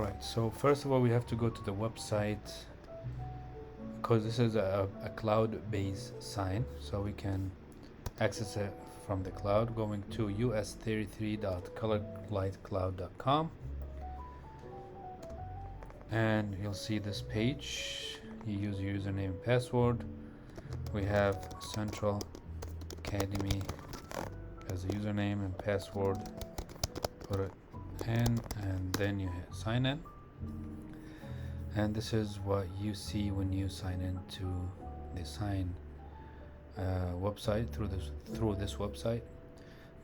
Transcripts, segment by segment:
Alright, so first of all we have to go to the website because this is a cloud-based sign, so we can access it from the cloud going to us33.colorlightcloud.com, and you'll see this page. You use your username and password. We have Central Academy as a username and password. Put it in and then you hit sign in, and this is what you see when you sign into the sign website through this website.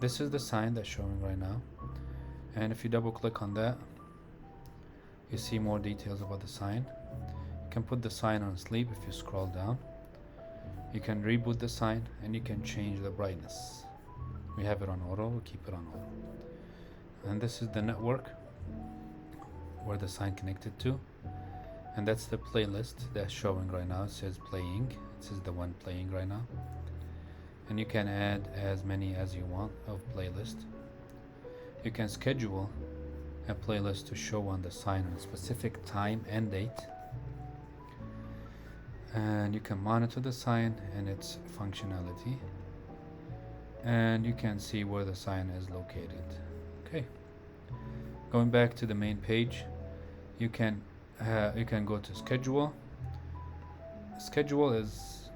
This is the sign that's showing right now, and if you double click on that, you see more details about the sign. You can put the sign on sleep. If you scroll down, you can reboot the sign and you can change the brightness. We have it on auto, we'll keep it on auto. And this is the network where the sign connected to, and that's the playlist that's showing right now. It says playing. This is the one playing right now, and you can add as many as you want of playlist. You can schedule a playlist to show on the sign on a specific time and date, and you can monitor the sign and its functionality, and you can see where the sign is located. Okay, going back to the main page, you can go to schedule. Schedule is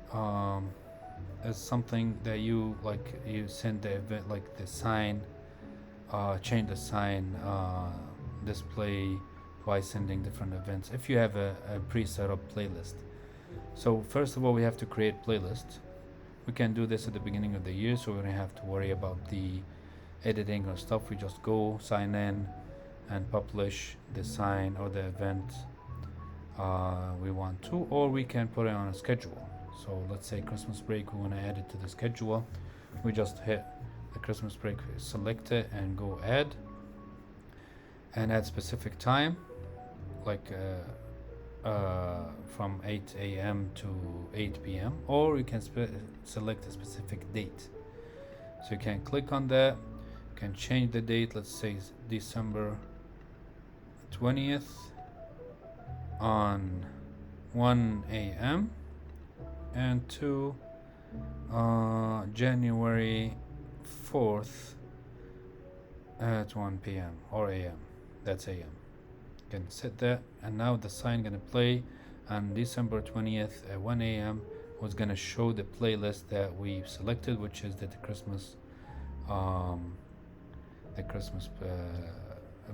something that you send the event, like the sign, change the sign display by sending different events if you have a pre-set up playlist. So first of all, we have to create playlist. We can do this at the beginning of the year, so we don't have to worry about the editing or stuff. We just go sign in and publish the sign or the event we want to, or we can put it on a schedule. So let's say Christmas break, we want to add it to the schedule. We just hit the Christmas break, select it and go add, and add specific time, like from 8 a.m. to 8 p.m., or you can select a specific date. So you can click on that, you can change the date. Let's say December 20th on 1 a.m. and to January 4th at 1 p.m. or a.m. That's a.m. You can set that, and now the sign gonna play on December 20th at 1 a.m. was gonna show the playlist that we selected, which is the Christmas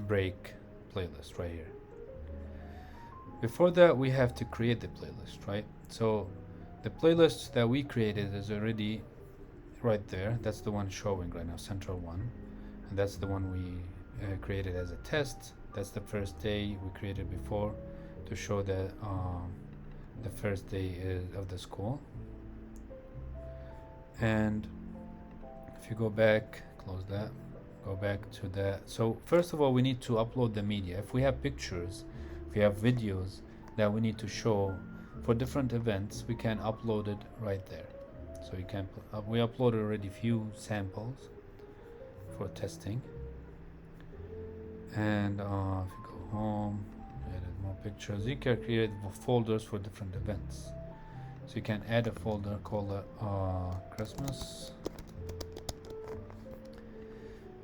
break playlist right here. Before that, we have to create the playlist, right? So the playlist that we created is already right there. That's the one showing right now, Central One, and that's the one we created as a test. That's the first day we created before to show that the first day of the school. And if you go back, close that, go back to that. So first of all, we need to upload the media. If we have pictures, if we have videos that we need to show for different events, we can upload it right there. So you can we uploaded already few samples for testing. And if you go home, edit more pictures, you can create folders for different events. So you can add a folder called Christmas,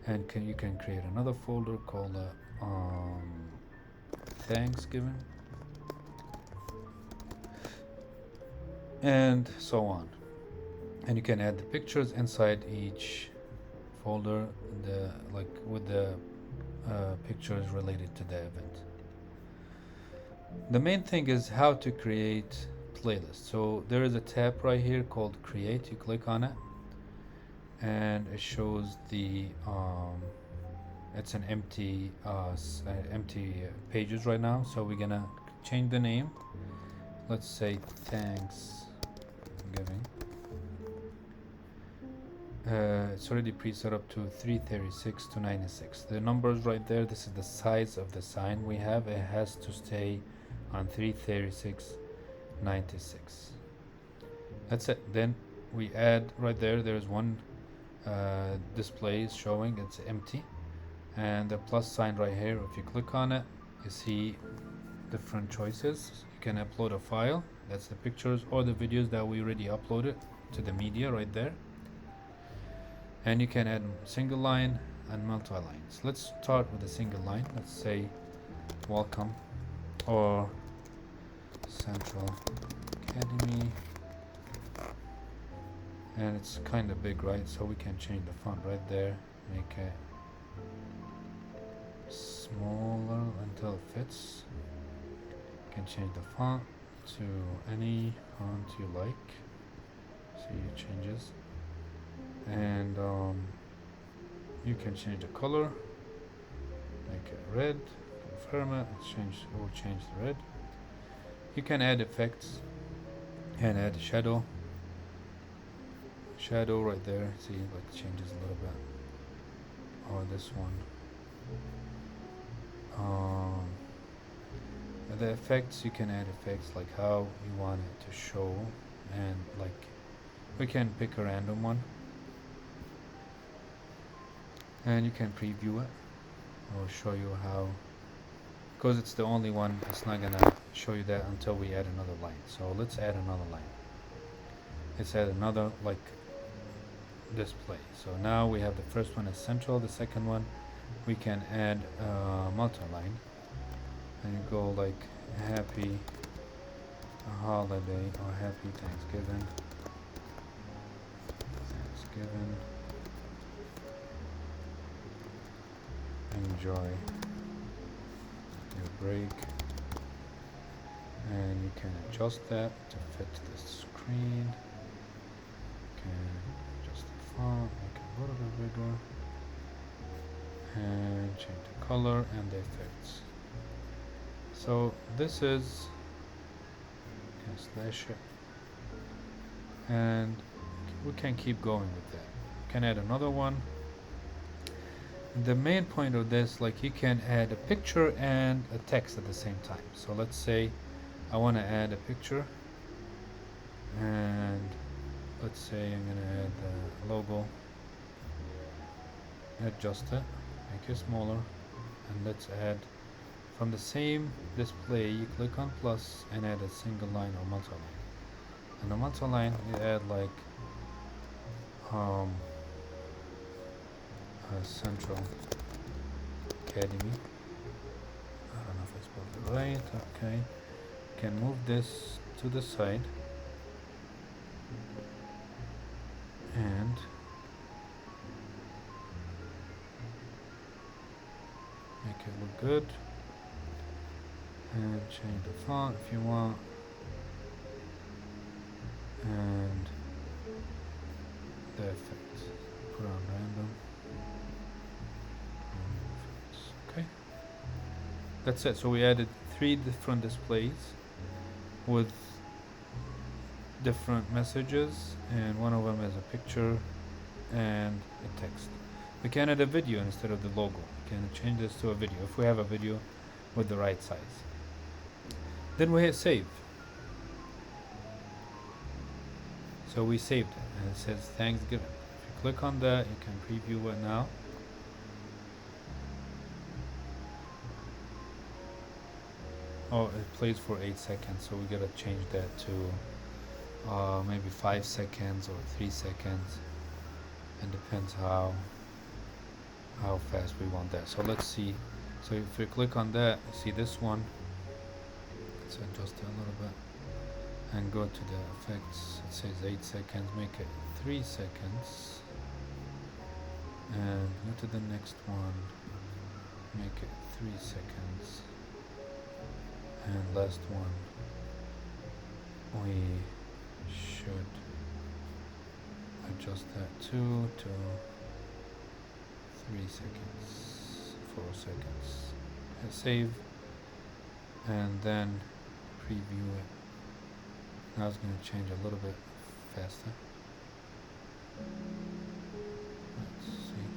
and you can create another folder called Thanksgiving, and so on. And you can add the pictures inside each folder, with the pictures related to the event. The main thing is how to create playlist. So there is a tab right here called Create. You click on it, and it shows the it's an empty pages right now. So we're gonna change the name. Let's say Thanksgiving. It's already pre-set up to 336 to 96. The numbers right there, this is the size of the sign we have. It has to stay on 336 96. That's it. Then we add right there, there's one display is showing, it's empty, and the plus sign right here, if you click on it, You see different choices. You can upload a file, that's the pictures or the videos that we already uploaded to the media right there. And you can add single line and multi-lines. Let's start with a single line. Let's say welcome or Central Academy, and it's kind of big, right? So we can change the font right there, make it smaller until it fits. You can change the font to any font you like. See it changes, and you can change the color, make it red, confirm it, it will change the red. You can add effects and add shadow right there. See, like changes a little bit. Or this one. The effects, you can add effects like how you want it to show, and like we can pick a random one and you can preview it. I'll show you how, because it's the only one, it's not gonna show you that until we add another line. So let's add another line. Let's add another like display. So now we have the first one is central, the second one we can add multi-line, and you go like happy holiday or happy Thanksgiving, enjoy your break, and you can adjust that to fit the screen. You can adjust the font, make it a little bit bigger, and change the color and the effects. So this is, you can slash it, and we can keep going with that. You can add another one. The main point of this, like you can add a picture and a text at the same time. So let's say I want to add a picture, and let's say I'm going to add the logo, adjust it, make it smaller, and let's add from the same display, you click on plus and add a single line or multi-line. And the multi-line you add like Central Academy. I don't know if I spelled it right. Okay, you can move this to the side and make it look good, and change the font if you want, and the effects, put on random. Okay, that's it. So we added 3 different displays with different messages, and one of them is a picture and a text. We can add a video instead of the logo. We can change this to a video if we have a video with the right size. Then we hit save. So we saved it, and it says Thanksgiving. If you click on that, you can preview it now. Oh, it plays for 8 seconds, so we gotta change that to maybe 5 seconds or 3 seconds. It depends how fast we want that. So let's see. So if we click on that, you see this one. Let's adjust it a little bit and go to the effects. It says 8 seconds, make it 3 seconds, and go to the next one, make it 3 seconds, and last one we should adjust that to 3 seconds, 4 seconds. Hit save, and then preview it. Now it's going to change a little bit faster. Let's see.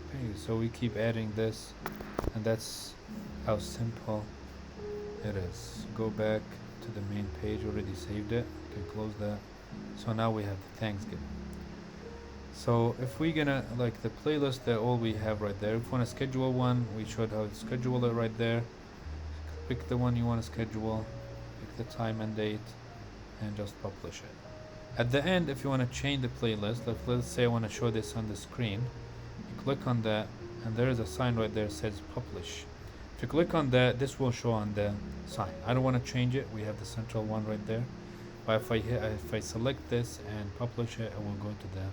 Okay, so we keep adding this, and that's how simple it is. Go back to the main page, already saved it. You can close that. So now we have the Thanksgiving. So if we gonna like the playlist, that all we have right there. If we want to schedule one, we should have schedule it right there. Pick the one you want to schedule, pick the time and date, and just publish it. At the end, if you want to change the playlist, like let's say I want to show this on the screen, you click on that, and there is a sign right there that says publish. If you click on that, this will show on the sign. I don't want to change it. We have the central one right there. But if I select this and publish it, I will go to the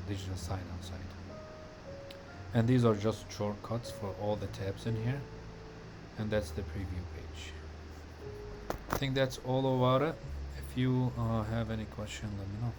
digital sign outside. And these are just shortcuts for all the tabs in here. And that's the preview page. I think that's all about it. If you have any question, let me know.